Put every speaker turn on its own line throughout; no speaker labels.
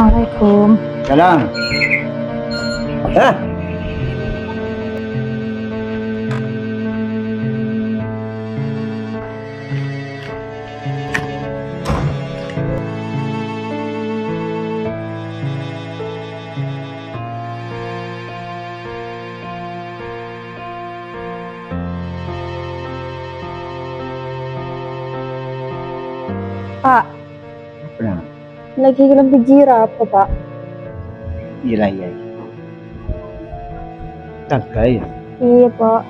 Assalamualaikum.
Salam. Hah?
Pak,
Kenapa?
lagi lampu jira apa Pak?
Iya, iya. Tangga ya.
Iya Pak.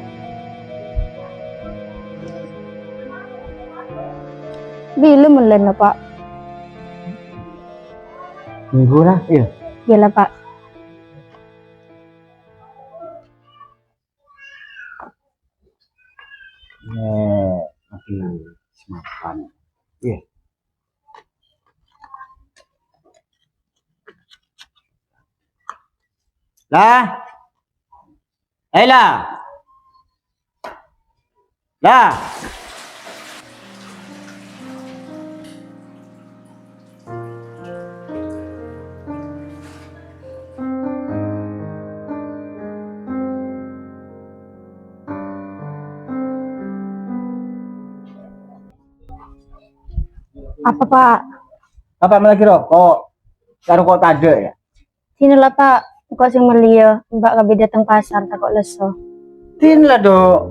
Bila melen Pak?
Minggu lah, iya.
Bila Pak.
Oke, semakan. Iya. Lah. Lah. Lah.
Apa Pak?
Apa lagi rokok? Karo kok tade ya?
Sini lah Pak. Kok sing melia, Mbak kabe datang pasar takut leso.
Tin lah dok.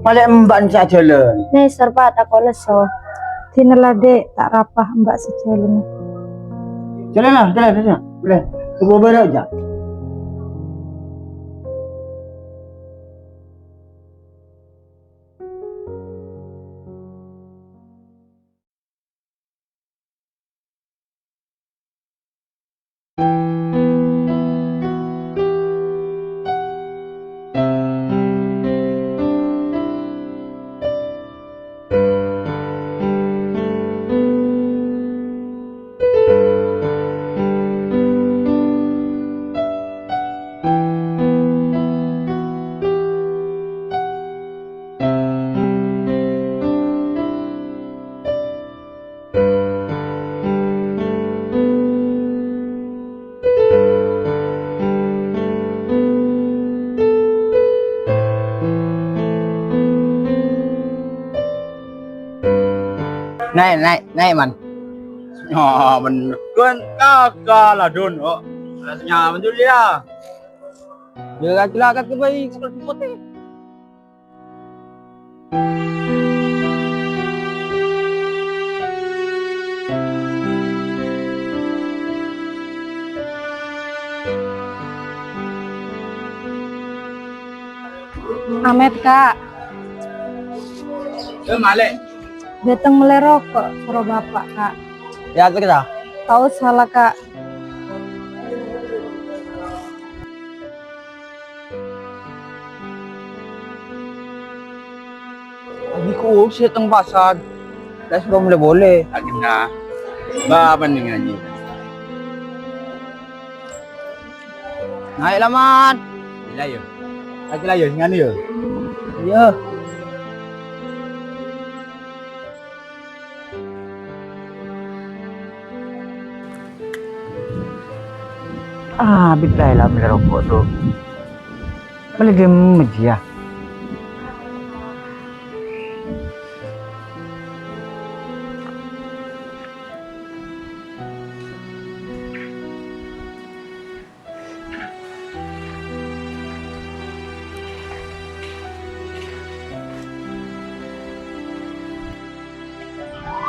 Paling mbak bisa jalan.
Nih sir Pak takut leso. Sini lah dek, tak rapah Mbak sejalan.
Jalan lah, jalan. Boleh. Tunggu berapa aja. Naik man. Oh, mình quên có là đồn đó. Là nhà mình Julia. Giờ kira kaki bayi seperti putih.
Amet Kak,
Malik.
datang mulai rokok suruh Bapak Kak.
Ya kita.
Tahu salah Kak.
Lagi ku sih teng pasar. Dah belum boleh. Agenda. Ba pendingan aja. Naik laman. Gila yo. Lagi lah yo ngani yo. Iya. Bitlay lah beli rokok tuh. Beli dia meja.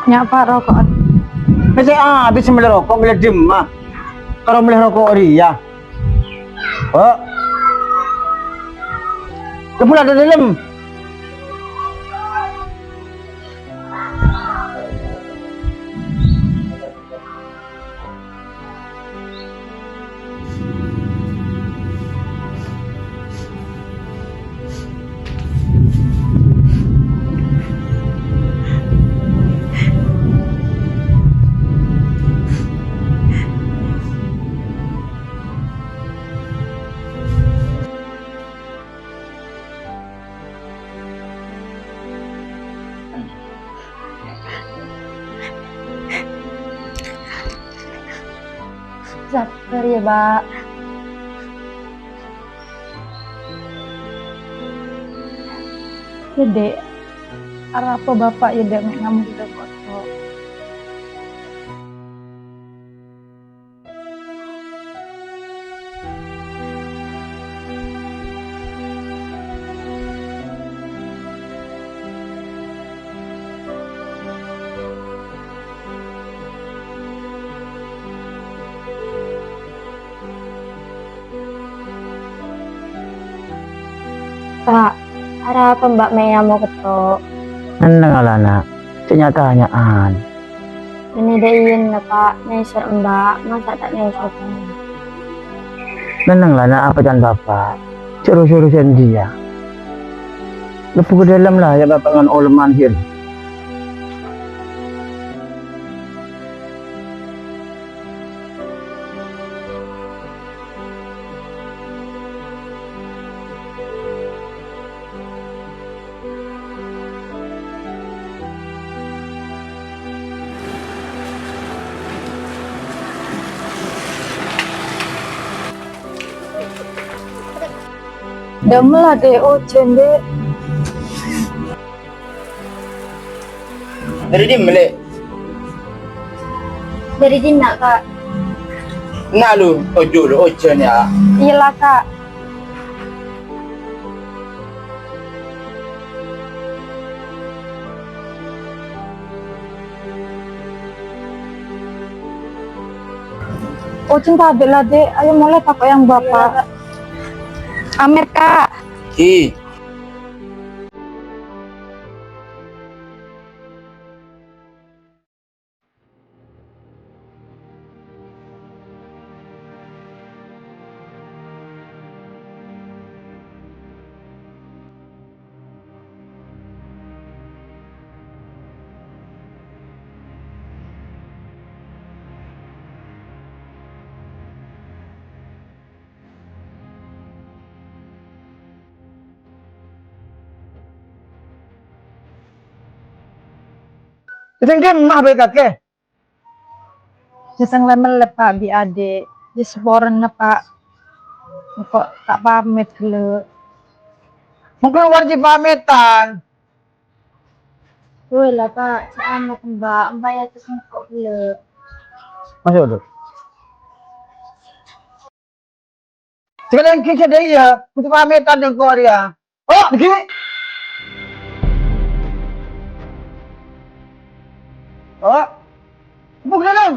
Nyak Pak rokok.
Bisa habis beli rokok beli diem mah. Kalau beli rokok dia. Oh. Kepulah ada dalam.
Sabar ya, Mbak.
Ya dek, arah apa bapak ya dek mek ngamu kita foto.
Pak, arah apa Mbak Mea mau ketok?
Nang alana, kenyataanyaan.
Ini dein lah Pak, neser Mbak, masa tak neser kan?
Nang lana apa dan bapak? Suruh-suruh dia. Lepas ke dalam lah ya bapak dengan oleman here.
Damelah dek, oh dek.
Dari di melek.
Dari Dina Kak.
Nak lu ojo lu ojo ni ah.
Iyalah kak. Oh cinta bela dek, ayo mulai takut yang bapak. Amer kak.
Ki.
Ketengkem mah baik kakek.
Jasang lemel pak bi ade. Di seporen pak. Kok tak pamit le.
Mungkin wajib pamitan.
Woi lah Pak, selamat Mbak ya terus kok belum.
Masuk dulu. Sekarang kita dia, kita pamitan dengan Korea. Oh, begini. Oh, bukan dong.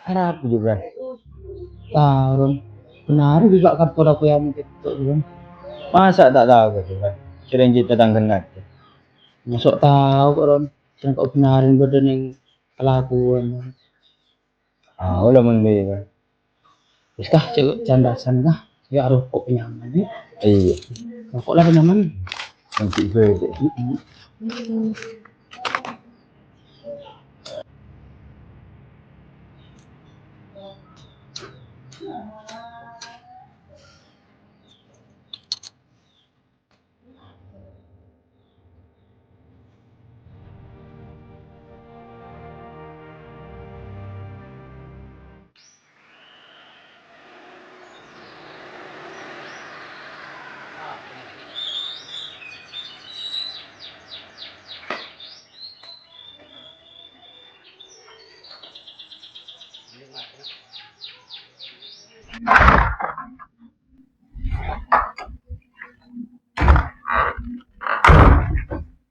Harap juga. Tahu, benar juga kapur aku yang gitu kan.
Masa tak tahu ke kan? Sering cerita tentang nanti.
Masuk tahu kok Ron. Jangan kau benarin badan yang kelakuan.
Ah, ulah mending kan.
Wis kah cek candasan kah? Ya harus kok nyaman ya.
Iya.
Kok lah nyaman.
Nanti berde.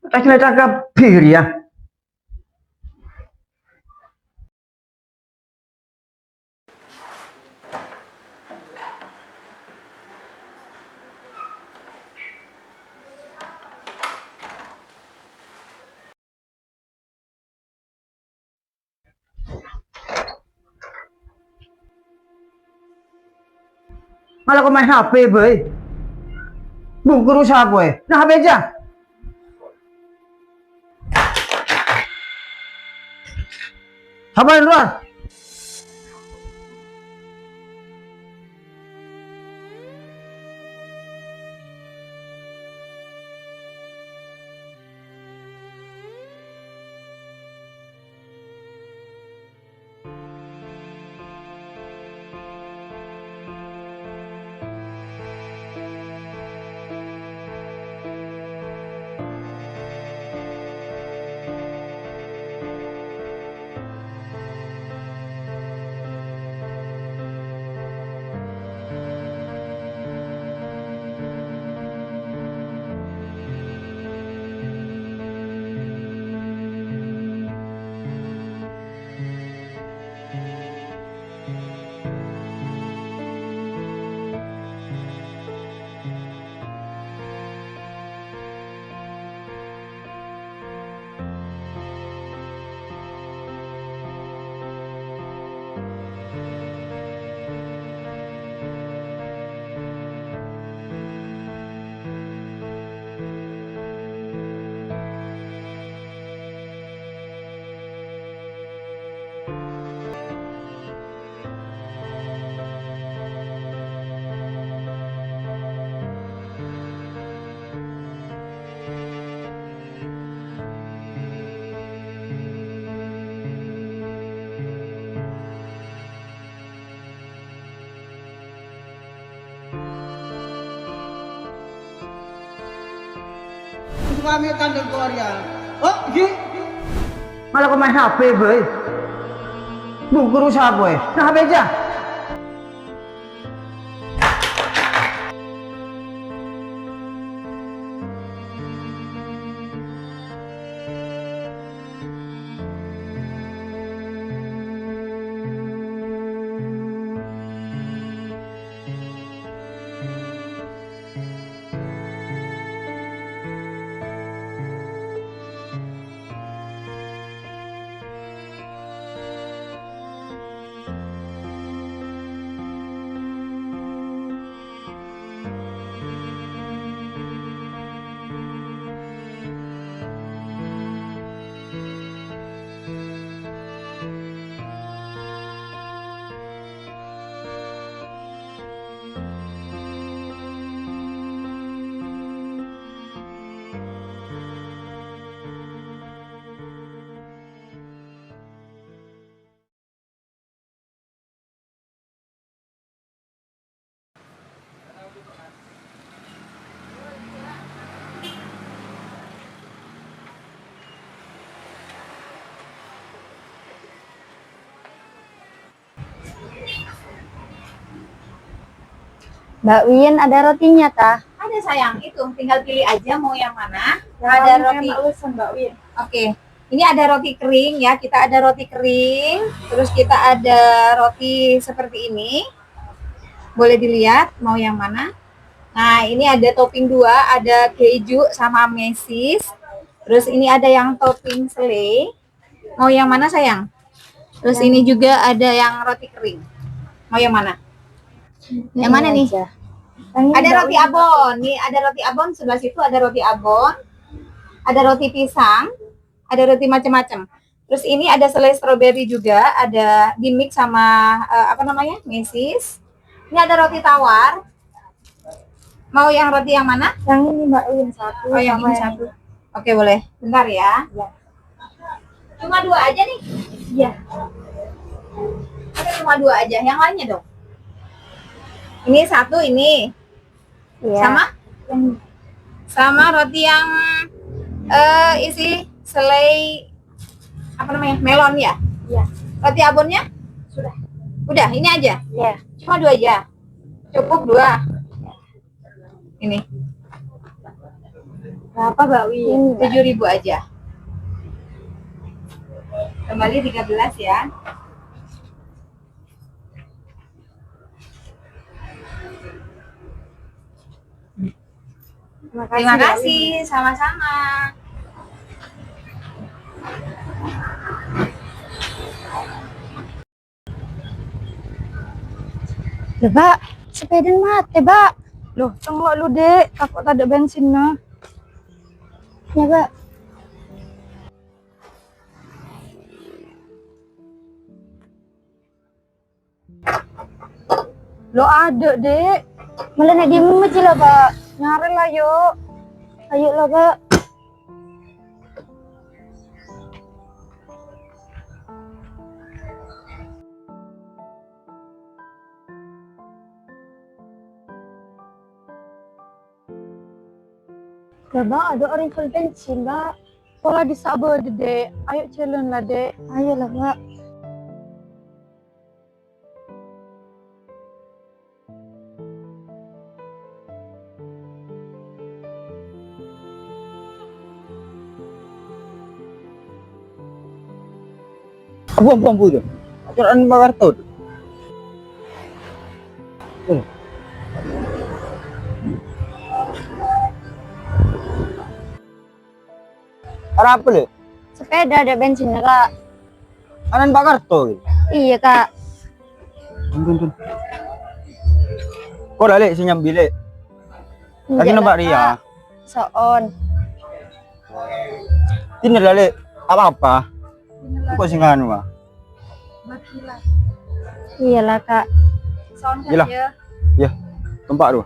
Tak kira cakap bir ya. Malah kau main HP, boy. Buku rusak, boy. Nah, HP aja. Apa yang luar?
Kami kandang Korea. Oh, iya.
Malah kau main HP, boy. Bungkuru siapa, boy? Nah, HP aja.
Mbak Win, ada rotinya tah?
Ada sayang, itu tinggal pilih aja mau yang mana.
Yang
Ada
paling
roti.
enak lusen, Mbak Win.
Oke, ini ada roti kering ya. Kita ada roti kering, terus kita ada roti seperti ini. Boleh dilihat mau yang mana. Nah, ini ada topping 2, ada keju sama mesis. Terus ini ada yang topping selai. Mau yang mana sayang? Terus ini juga ada yang roti kering. Mau yang mana? Yang mana nih?
aja. Yang ini,
Ada
Mbak
roti
Win.
abon. Nih, ada roti abon, sebelah situ ada roti abon. Ada roti pisang, ada roti macam-macam. Terus ini ada selai stroberi juga, ada di mix sama apa namanya? Mesis. Ini ada roti tawar. Mau yang roti yang mana?
Yang ini Mbak Win satu.
Oh, yang
sama
ini satu. Oke, boleh. Bentar ya.
Ya.
Cuma 2 aja nih.
Iya.
Ada cuma 2 aja. Yang lainnya dong. Ini satu ini.
Iya.
Sama?
Yang
Sama roti yang isi selai apa namanya? Melon ya?
Iya.
Roti abonnya?
Sudah.
Udah, ini aja.
Iya.
Cuma 2 aja. Cukup 2. Ini
Berapa Mbak Win?
7.000 aja. Kembali 13 ya. Terima
Mbak Win.
kasih, sama-sama.
Loh, Mbak, sepeda mati, Mbak.
Loh, tengok lu, Dek. Takut tak ada bensin nah.
Ya, Mbak.
Lo ada, Dek.
Malah nak diem aja lah, Pak.
Nyari lah, yuk.
Ayo lah, Pak.
Ya, Mbak, ada orang full bensin, Mbak. Pola disabar, Dek. Ayo jalan lah, Dek.
Ayo lah, Pak.
Abu tu. Aturan bakar tu. Ada apa le?
Sepeda ada bensinnya, Kak.
Anan bakar tu.
Iya, Kak.
Tun. Kau dah le senyam bilik. Lagi
Enggak
nampak
lah,
dia.
Kak. Soon.
Tidak dah le apa-apa. Kau singan mah.
Iyalah, Kak.
Sound
Yelah.
ya.
Ya, tempat tu.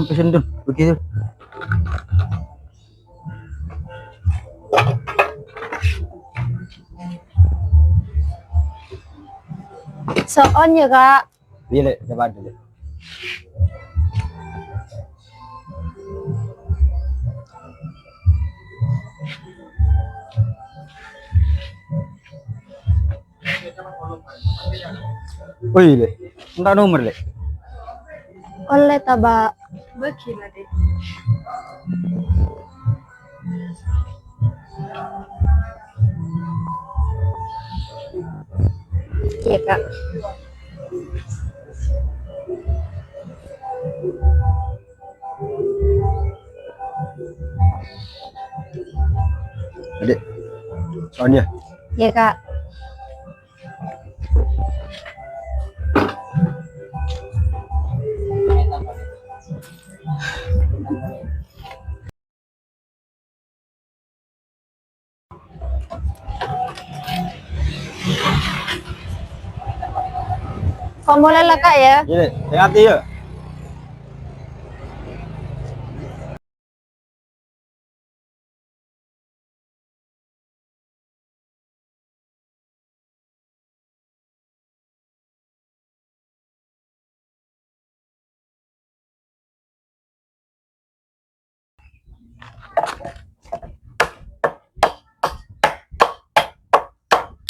Pesen tu, begitu.
Soon ya, Kak.
Dia le, dapat tu le. Oi le, entah nomor le.
Oleh tabak.
Begila, Dek.
Iya, Kak.
Adik, soal dia.
Iya, Kak. Kok boleh lah, Kak ya?
Iya le, hati ya.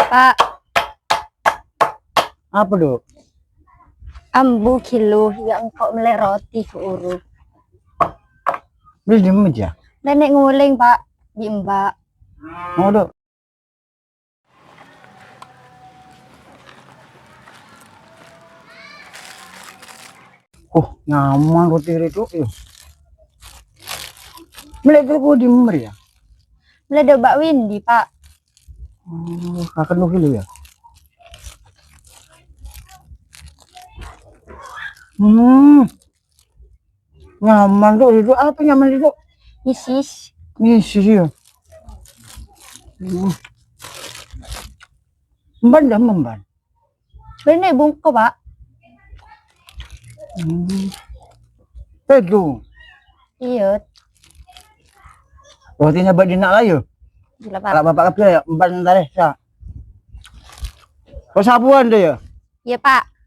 Pak,
Apa tu?
ambu kilo yang kok melek roti ke uru.
Beli di meja.
Nenek nguling, Pak. Di Mbak.
Mau tu. Oh, nyaman roti itu. Melek tu di meja.
Melek ada Mbak Windy, Pak.
Oh, kakak lu kilo ya. Nyaman tuh itu apa nyaman itu?
Isis.
Ini sih ya. Memban dah memban.
Bener bungko, Pak.
Itu.
Iya.
Rotinya buat dinak lah ya.
Gila, Pak.
Kalau bapak kerja ya memban ntar ya. Kau sabuan deh ya.
Iya, Pak.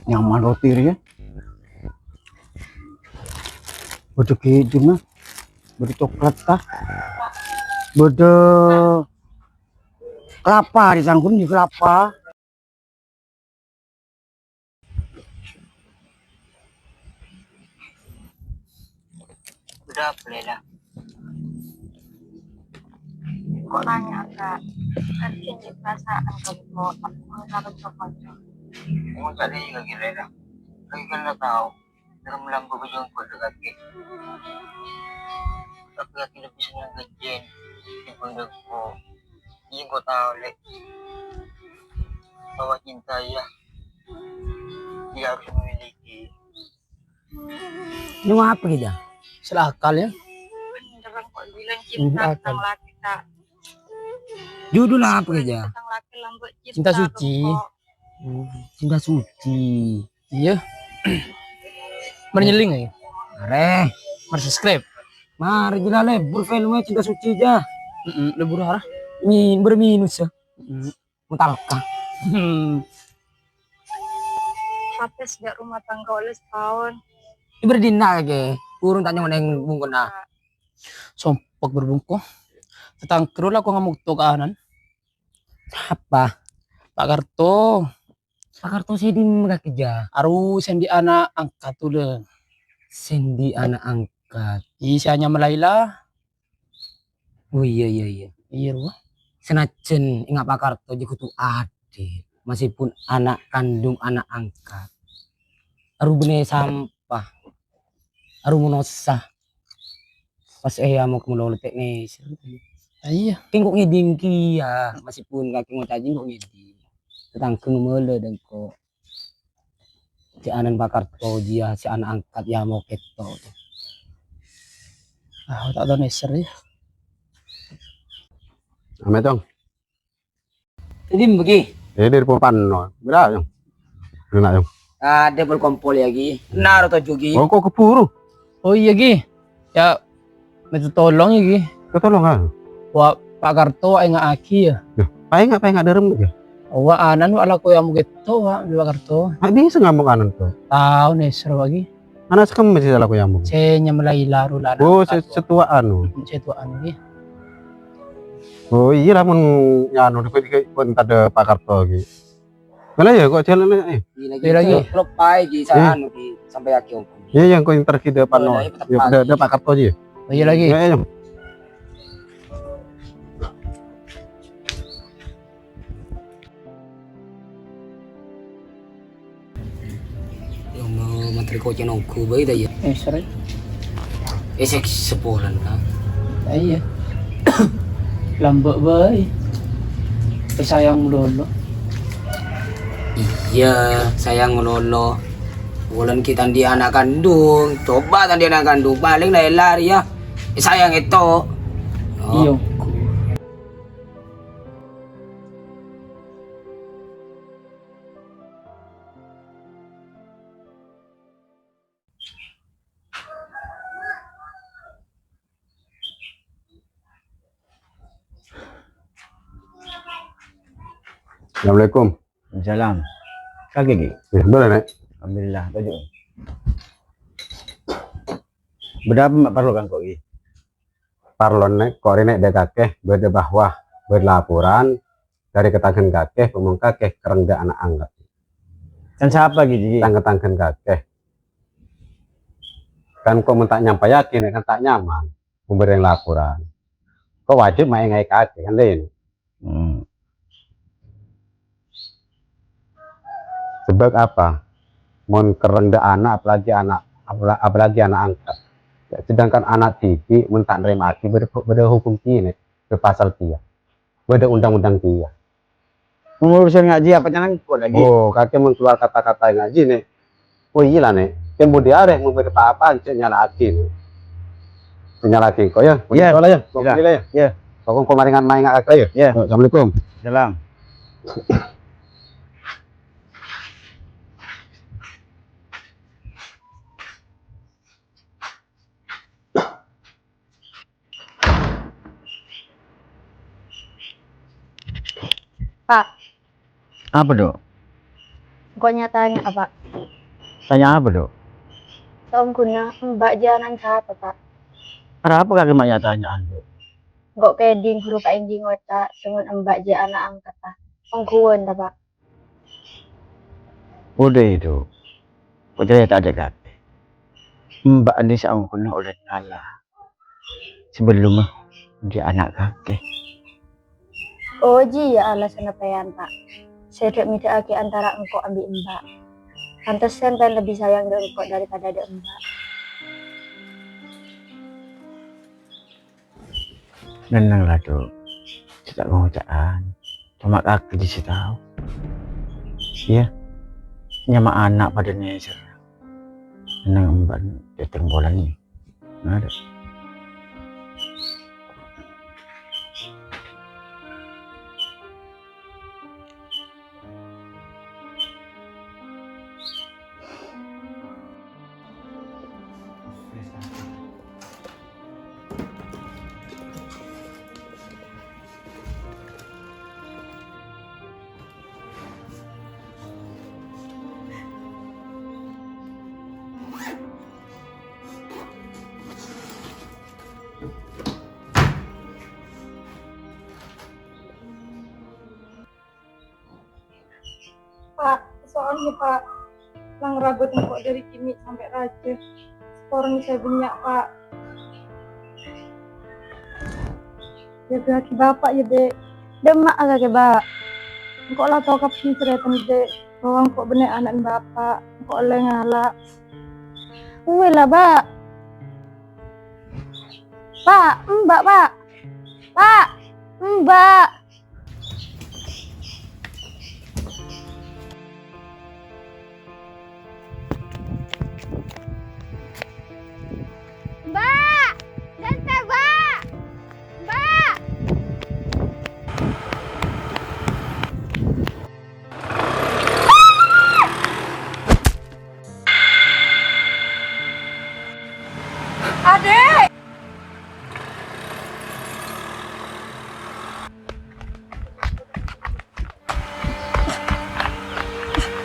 Nyaman roti ya.
Bodoh gitu mah. Bodoh coklat kah? Bodoh kelapa disangkun di kelapa.
Udah boleh lah.
Kok nanya Kak? Kan ini perasaan kamu kok mengharap coklat.
Kung saan yung nagirela. Lagi ka na tao. Dalam lambo ko yung kodo kaki. Tapi at kinabisan ng gadyan. Ipundag ko. Yung ko tao ulit. Bawa cinta ya. Hindi harus memiliki.
Ini apa gitu?
Salah akal ya.
Jangan kok bilang cinta tentang laki Kak.
Judul apa gitu?
Tentang laki lambut
Cinta suci.
Cinta suci.
Iya. Menyeling ya.
Are,
Subscribe.
mari gila lebur filmnya cinta suci aja.
Lebur harah.
Berminus ya. Mutalka.
Sampai sejak rumah tangga oleh setahun.
Ini berdina lagi. Urung tanya mana yang bungkun na.
Sompok berbungkong. Tetang kerul ako nga mugto kaanan.
Apa?
Pak Karto.
Pak Karto saya di kerja.
Aru sendi anak angkat tulen.
Sendi anak angkat.
Isianya melayla.
Oh iya.
Iya ruh.
Senajan ingat Pak Karto jadi kutu adik. Meskipun anak kandung anak angkat. Aru bener sampah. Aru monosah. Pas mau kemulauan letek nih.
Iya.
Kengkok ngedingki ya. Meskipun kaki mau cacing kok ngeding. Tentang kemule dan kok. Si anan Pak Karto dia si anak angkat ya mau keto.
Ah, tak tahu neser ya.
Ame tong,
Jadi bagi.
dari popan no, berapa yang? Kena yang.
Ada berkompol lagi. Naro to jogi.
Oh kok kepuru?
Oh iya Gi. Ya, itu tolong ya Gi.
Ketolong kan?
Wah, Pak Karto ay nga aki ya.
Pakai nggak derem ya?
Wah, anan wala ko yang gitu wa di Pak Karto.
Nggak bisa ngomong kanan tuh.
Tahu neser lagi.
Anak sekarang masih salah aku yang ngomong.
Senya melayla rula.
Oh, setuaan.
Setuaan Gi.
Oh iya lah mun nyanu di pun ada Pak Karto gitu. Mana ya kok jalan
Iya lagi.
Klub pai di sana di sampai akhir.
Iya yang kau yang terkini depan no. Ya ada Pak Karto aja.
Oh, iya lagi.
Ya.
Yang mau menteri kocok nongku bayi dah ya.
Neser.
Esek sepolan lah.
Iya. Lambak bae. Sayang dulu.
Iya, sayang ngelolo. Bulan kita di anak kandung, coba tadi anak kandung paling lari ya. Sayang itu.
Iyo.
Assalamualaikum.
Salam. Kaki lagi.
Ya, boleh nek.
Alhamdulillah, tujuh. Berapa mak perlukan kok ini?
Parlon nek kok nek de kakeh beda bahwa berlaporan dari ketangan kakeh ngomong kakeh kerengga anak angkat.
Kan siapa gitu?
Tangkan kakeh. Kan kok mentak nyampe yakin kan tak nyaman memberi laporan. Kok wajib main ngai kakeh kan lain. Sebab apa? Mon kerengga anak apalagi anak angkat. Sedangkan anak titi mentak nerima aki beda hukum kini berpasal dia. Beda undang-undang dia.
Mengurusan ngaji apa jangan kok lagi?
Oh, kakek mengeluar kata-kata ngaji nih. Oh iya lah nih. Kemudian ada memberi apa-apa nyala aki nih. Nyala aki kok ya.
Iya.
Ya. Kok ya.
Ya.
Kok kemaringan main ngak ya.
Ya.
Assalamualaikum.
Salam.
Pak,
Apa dok?
kok nyatanya apa?
Tanya apa dok?
Taong kuna mbak jalan kata pak.
Ada apa kakek maknya tanya ando?
Gok keding huru ka injing wata dengan mbak ja anak angkat pak. Ongkuan ta pak.
Udah itu. Udah tak ada kakek. Mbak ini seorang kuna udah kaya. Sebelum dia anak kakek.
Oh ji ya alasan apa ya pak. Saya tidak minta aki antara engkau ambil mbak. Pantesan kan lebih sayang dengan engkau daripada ada mbak.
Nenang lah tuh. Tidak mau caan. Cuma kakek di situ tahu. Iya. Nyama anak pada neser. Nenang mbak datang bola nih. Nggak ada.
Pak, soalnya pak, lang rambut engkau dari kini sampai raja. Seorang saya banyak pak. Ya kaki bapak ya dek. Demak agak keba. Engkau lah tau kapsi cerita dek. Bahwa engkau bener anak bapak. Engkau oleh ngalak. Uwe lah pak. Pak, mbak pak. Pak, mbak. Mbak, dan mbak, mbak. Adek.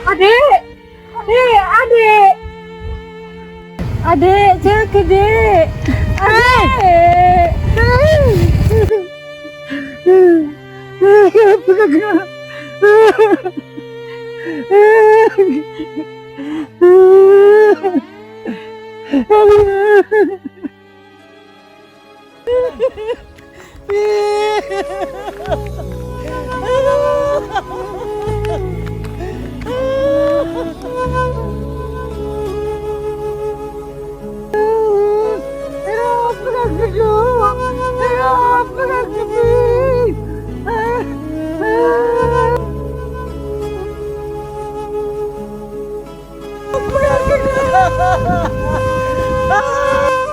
Adek, adek, adek. Adek, jaga dek. Adek. Ah!